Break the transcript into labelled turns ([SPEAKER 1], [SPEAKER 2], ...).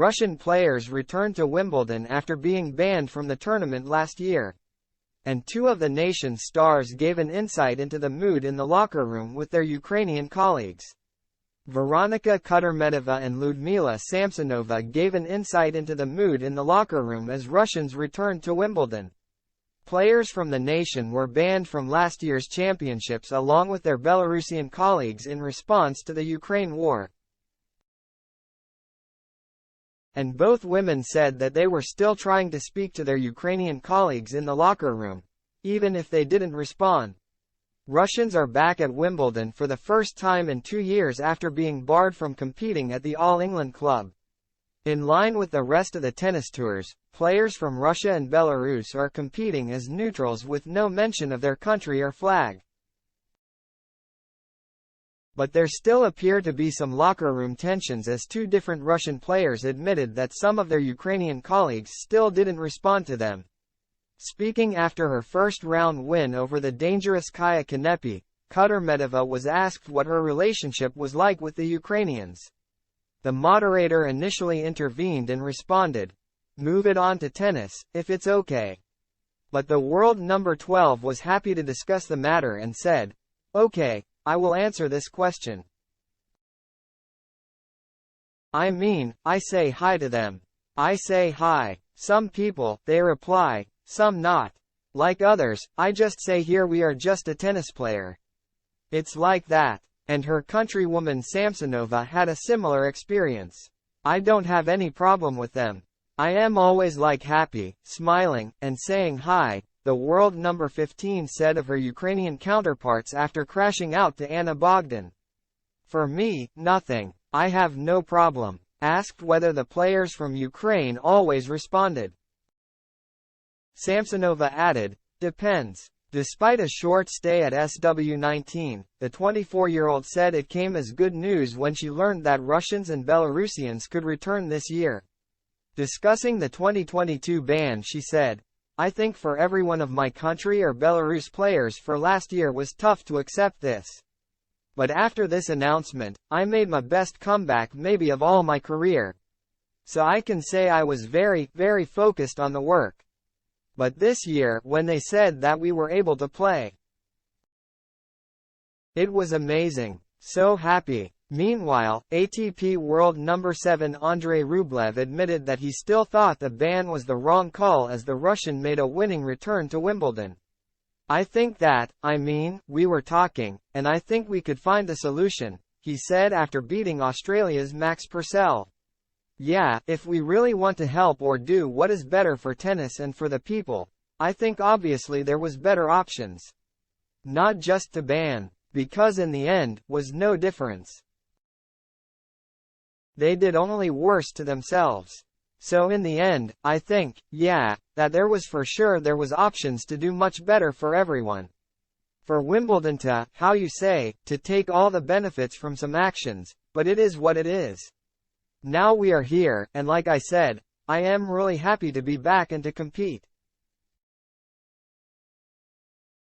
[SPEAKER 1] Russian players returned to Wimbledon after being banned from the tournament last year. And two of the nation's stars gave an insight into the mood in the locker room with their Ukrainian colleagues. Veronika Kudermetova and Lyudmila Samsonova gave an insight into the mood in the locker room as Russians returned to Wimbledon. Players from the nation were banned from last year's championships along with their Belarusian colleagues in response to the Ukraine war. And both women said that they were still trying to speak to their Ukrainian colleagues in the locker room, even if they didn't respond. Russians are back at Wimbledon for the first time in 2 years after being barred from competing at the All England Club. In line with the rest of the tennis tours, players from Russia and Belarus are competing as neutrals with no mention of their country or flag. But there still appear to be some locker room tensions as two different Russian players admitted that some of their Ukrainian colleagues still didn't respond to them. Speaking after her first-round win over the dangerous Kaya Kanepi, Kudermetova was asked what her relationship was like with the Ukrainians. The moderator initially intervened and responded, "Move it on to tennis, if it's okay." But the world number 12 was happy to discuss the matter and said, "Okay, I will answer this question. I mean, I say hi to them. I say hi. Some people, they reply, some not. Like others, I just say here we are just a tennis player. It's like that." And her countrywoman Samsonova had a similar experience. "I don't have any problem with them. I am always like happy, smiling, and saying hi," the world number 15 said of her Ukrainian counterparts after crashing out to Anna Bogdan. "For me, nothing. I have no problem." Asked whether the players from Ukraine always responded, Samsonova added, "Depends." Despite a short stay at SW19, the 24-year-old said it came as good news when she learned that Russians and Belarusians could return this year. Discussing the 2022 ban, she said, "I think for everyone of my country or Belarus players for last year was tough to accept this. But after this announcement, I made my best comeback maybe of all my career. So I can say I was very, very focused on the work. But this year, when they said that we were able to play, it was amazing. So happy." Meanwhile, ATP world number 7 Andrei Rublev admitted that he still thought the ban was the wrong call as the Russian made a winning return to Wimbledon. "I think that, we were talking, and I think we could find a solution," he said after beating Australia's Max Purcell. "Yeah, if we really want to help or do what is better for tennis and for the people, I think obviously there was better options. Not just to ban, because in the end, was no difference. They did only worse to themselves. So in the end, I think, yeah, that there was options to do much better for everyone. For Wimbledon to, to take all the benefits from some actions, but it is what it is. Now we are here, and like I said, I am really happy to be back and to compete."